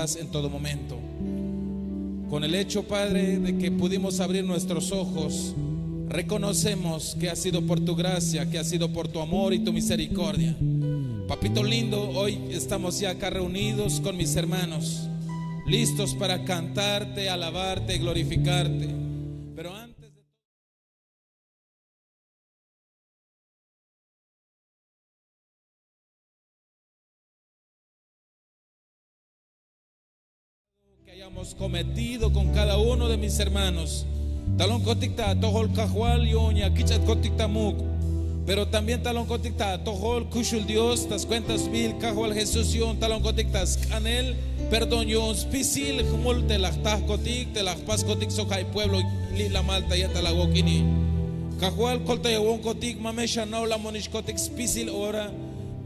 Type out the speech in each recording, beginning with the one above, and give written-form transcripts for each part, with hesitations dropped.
estás en todo momento. Con el hecho, Padre, de que pudimos abrir nuestros ojos, reconocemos que ha sido por tu gracia, que ha sido por tu amor y tu misericordia. Papito lindo, hoy estamos ya acá reunidos con mis hermanos, listos para cantarte, alabarte, glorificarte. Pero antes de que hayamos cometido con cada uno de mis hermanos, talón coticta tohol cajual yoña kichat coticta muk, pero también talón coticta tohol kushul Dios tas cuentas mil cajual Jesús yon talón cotictas canel perdón yon spisil humul te las tas cotic te las pas cotic socai pueblo li la malta ya talagokini cajual colta yawon cotic mamesha no la monish cotic spisil ora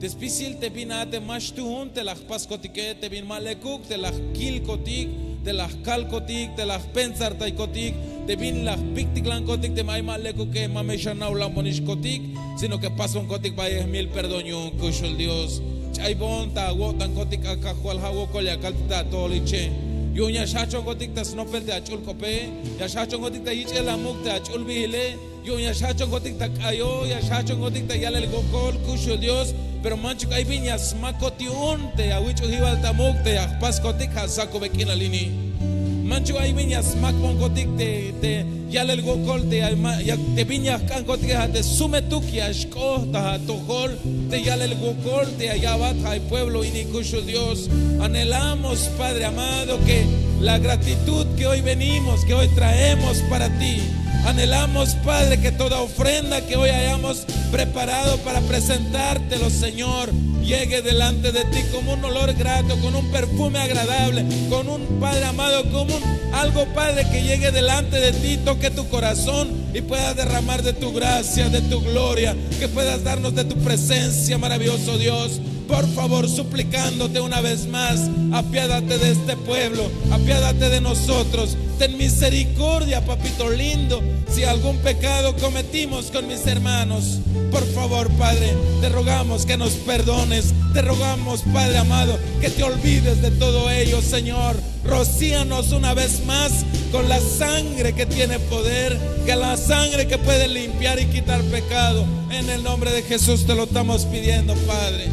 te spisil te binate mash tuhun te las pas cotique te bin malekuk te las kil cotic te las cal cotic te las pensar tai cotic te bin las picticlan cotic te mai malekuk que mamesha no la monish cotic sino que pasa un cotic para 10,000 perdón yon kushul Dios chay bonta wotan cotic akajual hawo kolya kalta toliche yo ya shacho cotic tas no pelte achul cope ya shacho cotic ta ich el amuk ta achul bile yo ya shacho cotic ta kayo ya shacho cotic ta yale el gokol kushul Dios pero mancho hay viñas macotiun te awicho hibal tamuk te pas cotic hasako bekina lini mancho hay viñas macmon cotic te yale el gokol te ya te viñas kan cotic te sume tu kiashko ta tokol te yale el gokol te ayabat hay pueblo inikushu Dios. Anhelamos, Padre amado, que la gratitud que hoy venimos, que hoy traemos para ti, anhelamos, Padre, que toda ofrenda que hoy hayamos preparado para presentártelo, Señor, llegue delante de ti como un olor grato, con un perfume agradable, con un, Padre amado, como algo, Padre, que llegue delante de ti, toque tu corazón y puedas derramar de tu gracia, de tu gloria, que puedas darnos de tu presencia, maravilloso Dios. Por favor, suplicándote una vez más, apiádate de este pueblo, apiádate de nosotros, ten misericordia, papito lindo, si algún pecado cometimos con mis hermanos. Por favor, Padre, te rogamos que nos perdones, te rogamos, Padre amado, que te olvides de todo ello, Señor. Rocíanos una vez más con la sangre que tiene poder, que la sangre que puede limpiar y quitar pecado. En el nombre de Jesús te lo estamos pidiendo, Padre.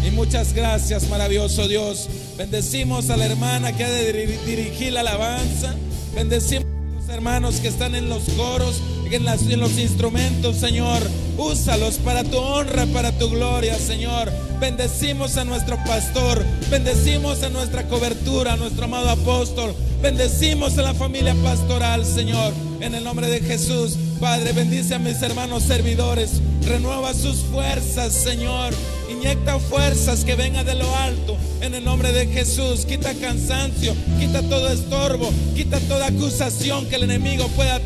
Y muchas gracias, maravilloso Dios. Bendecimos a la hermana que ha de dirigir la alabanza. Bendecimos a los hermanos que están en los coros, en los instrumentos, Señor. Úsalos para tu honra, para tu gloria, Señor. Bendecimos a nuestro pastor. Bendecimos a nuestra cobertura, a nuestro amado apóstol. Bendecimos a la familia pastoral, Señor. En el nombre de Jesús, Padre, bendice a mis hermanos servidores. Renueva sus fuerzas, Señor. Inyecta fuerzas que vengan de lo alto. En el nombre de Jesús, quita cansancio, quita todo estorbo, quita toda acusación que el enemigo pueda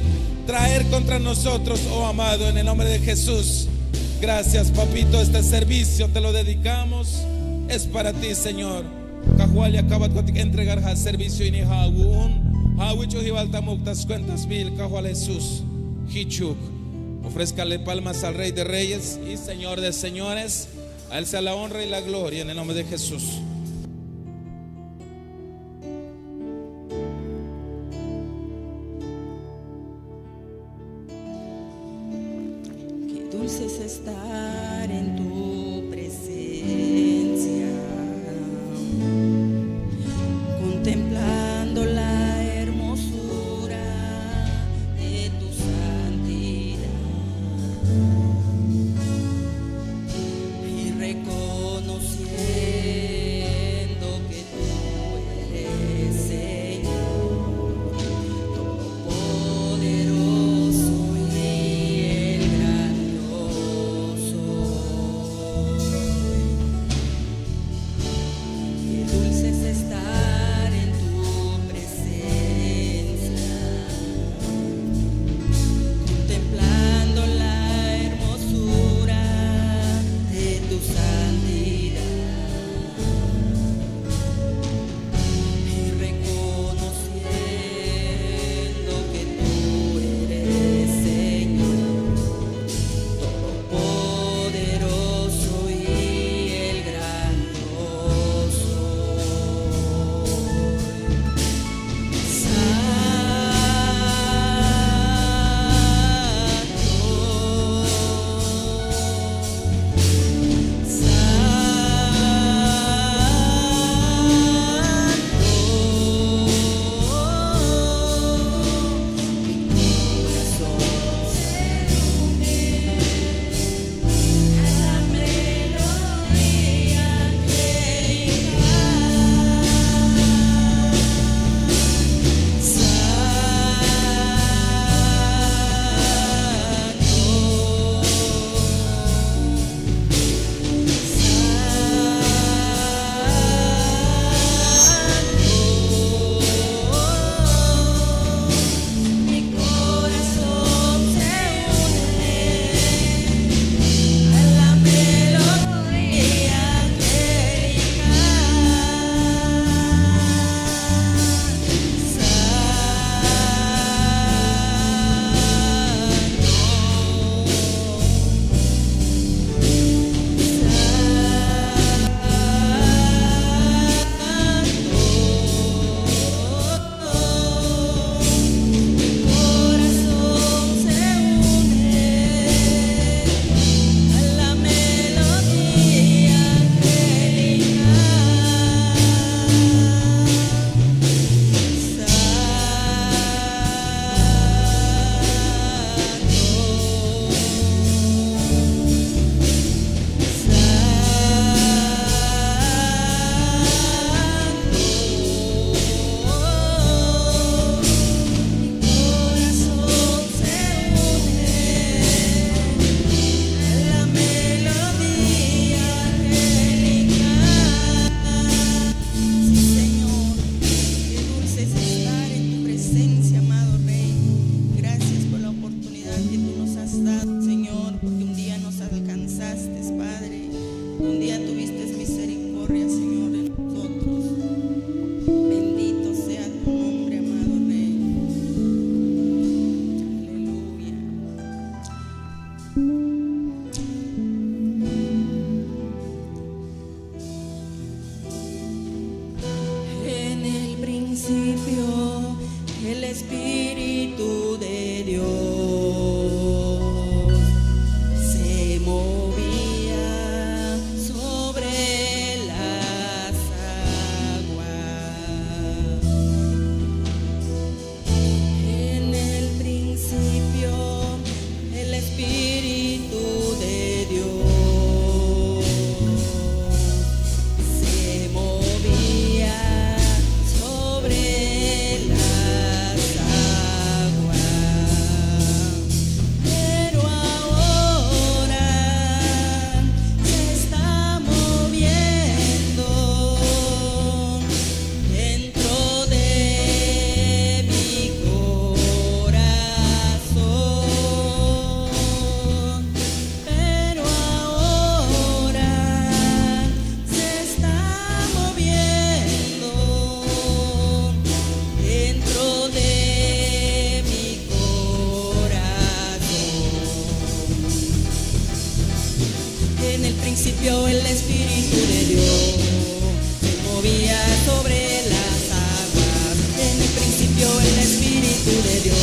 traer contra nosotros, oh amado, en el nombre de Jesús. Gracias, papito, este servicio te lo dedicamos. Es para ti, Señor. Cajual y acabat con entregar el servicio y ni jaun. Hawicho hibaltamuk tas cuentas mil, Cajual Jesús. Hichuk. Ofrézcale palmas al Rey de Reyes y Señor de Señores. A Él sea la honra y la gloria en el nombre de Jesús. Qué dulce es estar en tu presencia, contemplando la hermosura de tu santidad y reconociendo que tú eres Señor todopoderoso y el grandioso. Qué dulce es estar en tu principio el Espíritu de Dios se movía sobre las aguas. En el principio el Espíritu de Dios se movía sobre las aguas, pero ahora se está moviendo dentro de mi corazón, pero ahora se está moviendo dentro de mi corazón. En el principio el Espíritu de Dios se movía sobre las aguas. En el principio el Espíritu de Dios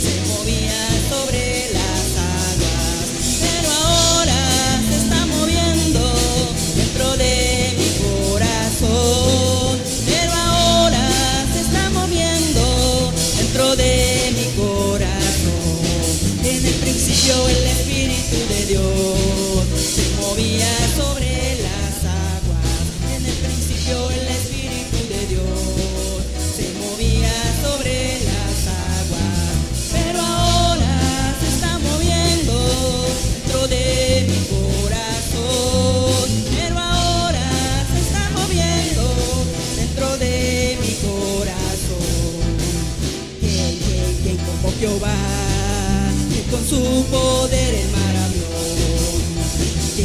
se movía sobre las aguas, pero ahora se está moviendo dentro de mi corazón, pero ahora se está moviendo dentro de mi corazón. En el principio el Espíritu de Dios se movía sobre las aguas. En el principio el Espíritu de Dios se movía sobre las aguas, pero ahora se está moviendo dentro de mi corazón, pero ahora se está moviendo dentro de mi corazón. Que como Jehová, que con su poder el mar abrió. Que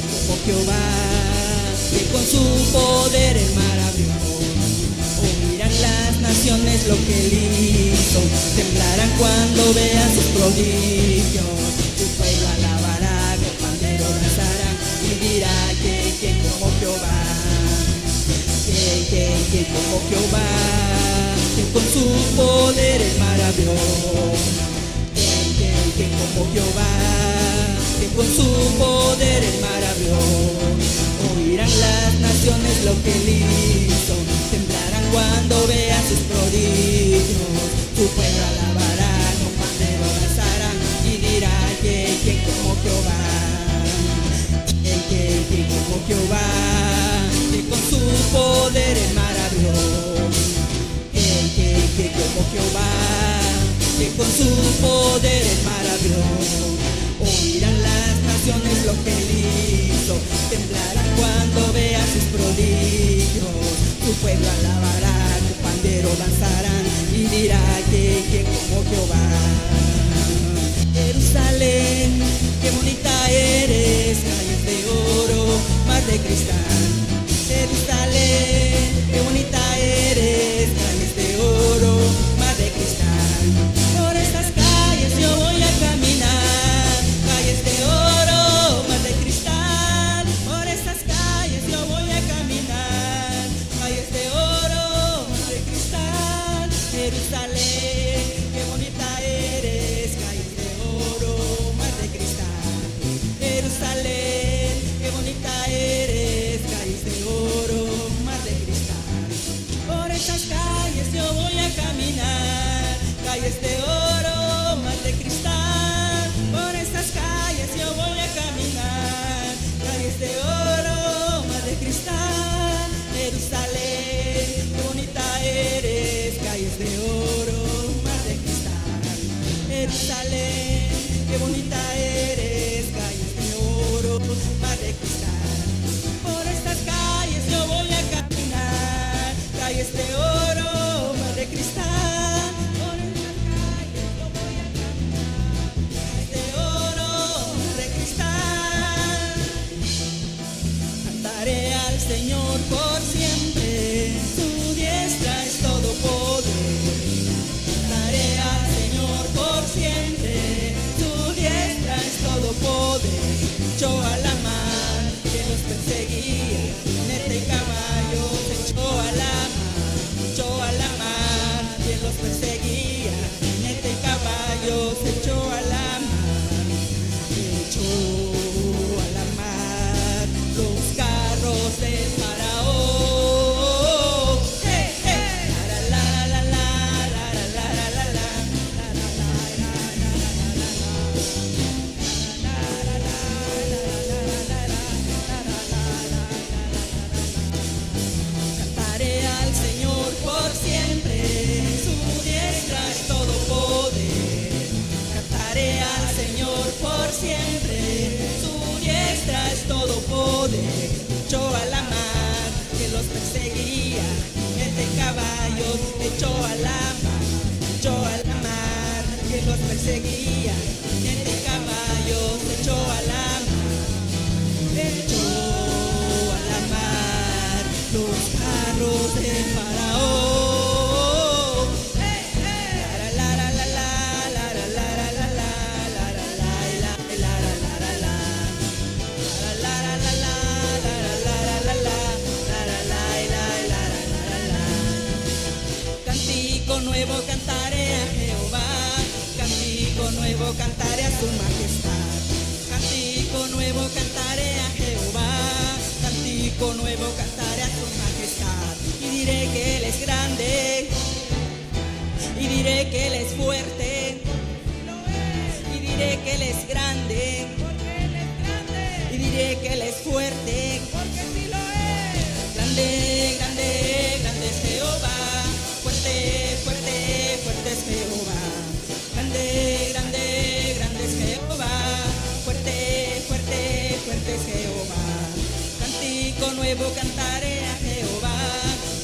como Jehová, que con su poder el mar abrió. Oirán las naciones lo que él hizo, temblarán cuando vean sus prodigios. Tu pueblo alabará, con pandero danzará y dirá que como Jehová, que como Jehová, que con su poder el mar abrió. Que como Jehová, que con su poder el mar abrió. Oirán las naciones lo que él hizo, temblarán cuando vean sus prodigios. Tu pueblo alabará, con pandero danzará y dirá que como Jehová, que como Jehová, que con su poder el mar abrió. Que como Jehová, que con su poder el mar abrió. Oirán las naciones lo que él hizo, temblarán cuando vean sus prodigios. Tu pueblo alabará, tu pandero danzarán y dirá que como Jehová. Jerusalén, qué bonita eres, calles de oro, mar de cristal. Jerusalén, qué bonita eres, calles de oro, mar de cristal. Por estas calles yo voy a caminar, calles de oro, mar de cristal. Por estas calles yo voy a caminar, calles de oro, mar de cristal. Jerusalén, qué bonita eres, calles de oro, mar de cristal. Jerusalén, qué bonita eres, calles de oro, mar de cristal. Por estas calles yo voy a caminar, calles de oro, mar de cristal. Por estas calles yo voy a caminar, calles de oro, mar de cristal. Jerusalén, qué bonita eres, calles de oro, mar de cristal. Jerusalén, qué bonita eres, calles de oro, mar de cristal. Por estas calles yo voy a caminar, calles de oro, mar de cristal. Por estas calles yo voy a caminar, calles de oro, mar de cristal. Cantaré al Señor por siempre, su diestra es todo poder. Cantaré al Señor por siempre, su diestra es todo poder. Echó a la mar que los perseguía, jinete y caballo se echó a la mar. Cántico nuevo cantaré a Jehová, cántico nuevo cantaré a su majestad. Cántico nuevo cantaré a Jehová, cántico nuevo cantaré a su majestad. Y diré que Él es grande, y diré que Él es fuerte, y diré que Él es grande, y diré que Él es fuerte, porque sí lo es. Grande, grande, grande es Jehová, fuerte, fuerte, fuerte es Jehová. Grande, grande, grande es Jehová, fuerte, fuerte, fuerte es Jehová. Cántico nuevo cantaré a Jehová,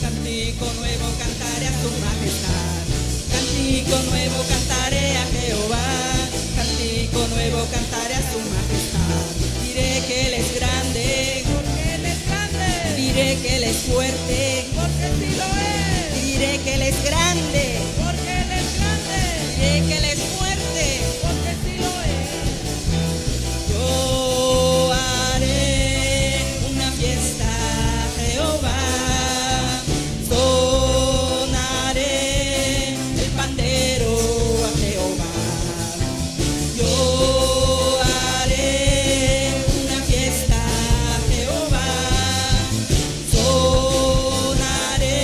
cántico nuevo cantaré a su majestad. Cántico nuevo cantaré a Jehová, cántico nuevo cantaré a su majestad. Diré que Él es grande, porque Él es grande. Diré que Él es fuerte, porque sí lo es. Diré que Él es grande, porque Él es grande. Diré que Él es fuerte, porque sí lo es. Yo haré una fiesta a Jehová, sonaré el pandero a Jehová. Yo haré una fiesta a Jehová, sonaré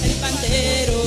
el pandero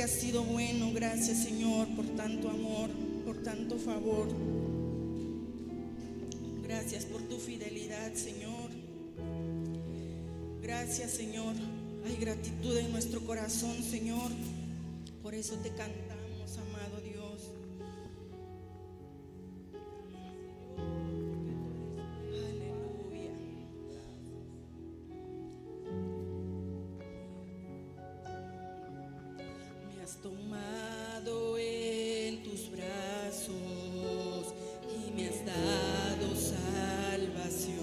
has sido bueno. Gracias, Señor, por tanto amor, por tanto favor. Gracias por tu fidelidad, Señor. Gracias, Señor. Hay gratitud en nuestro corazón, Señor. Por eso te cantamos, amado Dios. Aleluya. Me has tomado en tus brazos y me has dado salvación.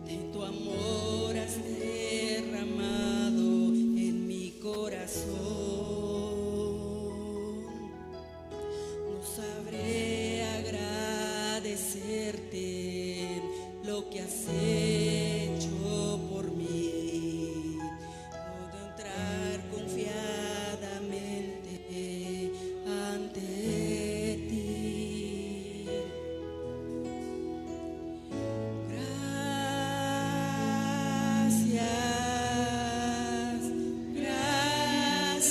De tu amor has derramado en mi corazón. No sabré agradecerte lo que has hecho por mí. Puedo entrar confiadamente ante ti. Gracias, gracias,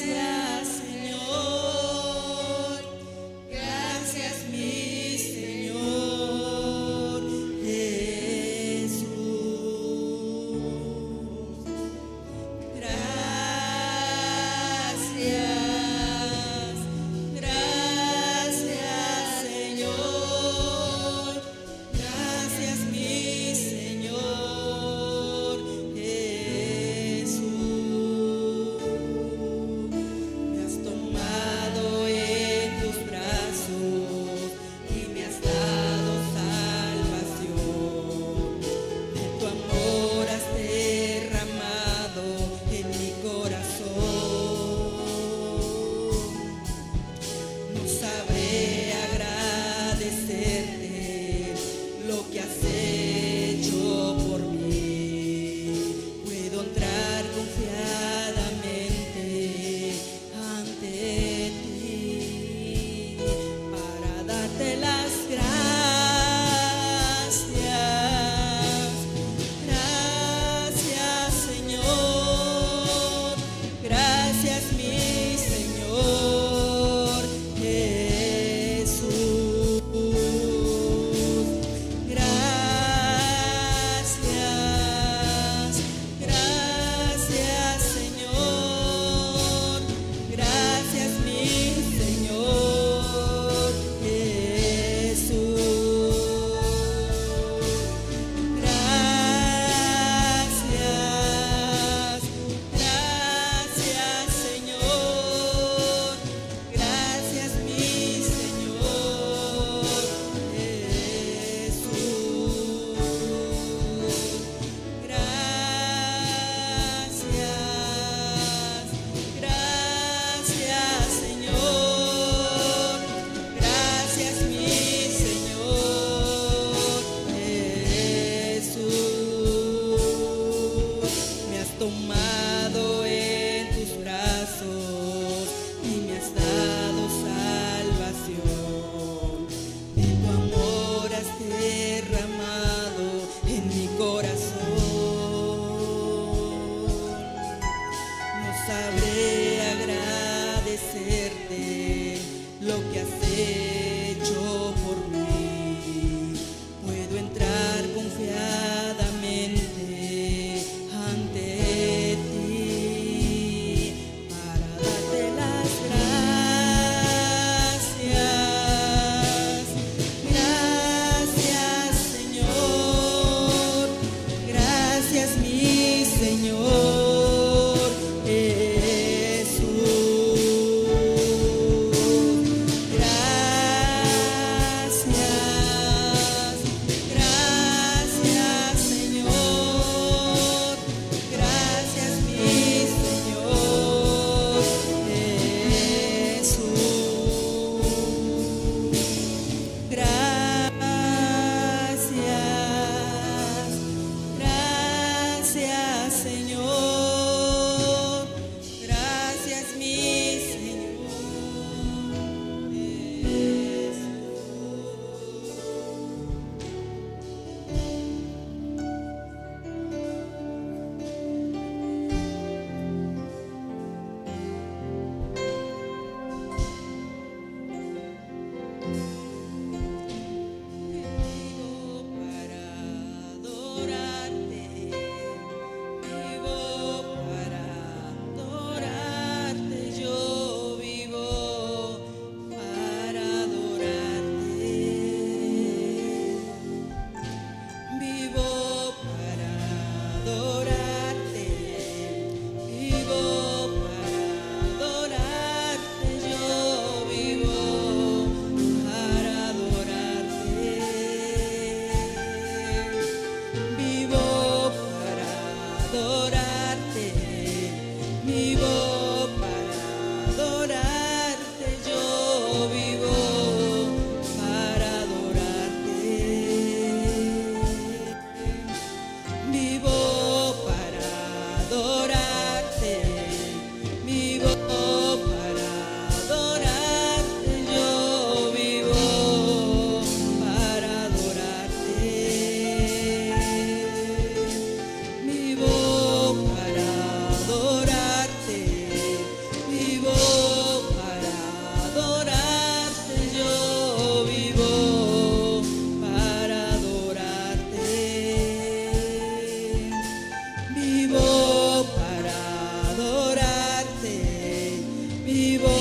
vivo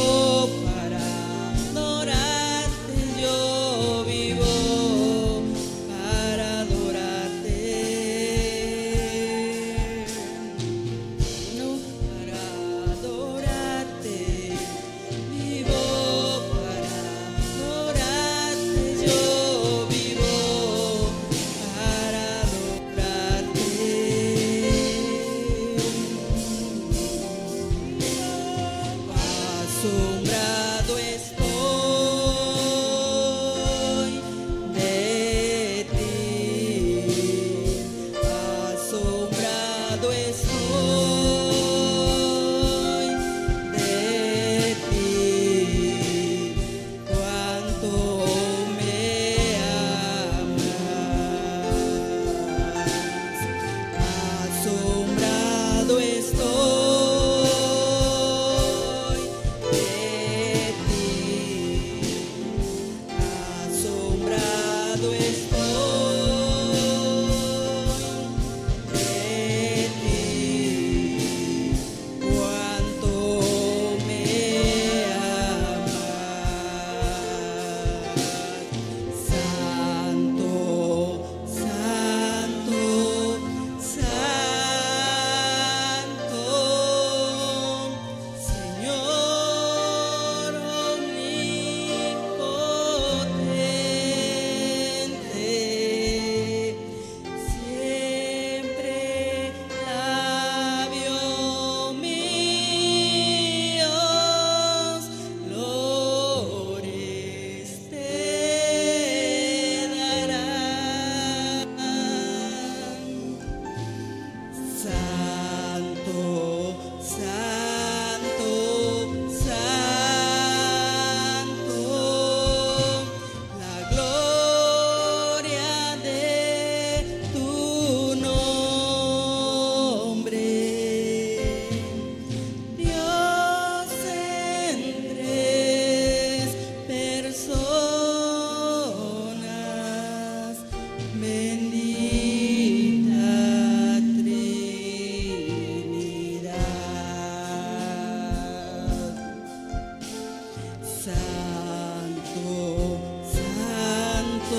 para adorarte, yo vivo para adorarte, no para adorarte, vivo para adorarte, yo vivo para adorarte. Asombrado estoy de ti, asombrado estoy de ti, cuánto me amas, asombrado estoy de ti, asombrado estoy de ti, cuánto me amas, santo, santo, santo, Señor omnipotente, siempre labios míos flores te darán. Santo, santo, santo, la gloria de tu nombre, Dios en tres personas, bendita Trinidad. Santo, santo,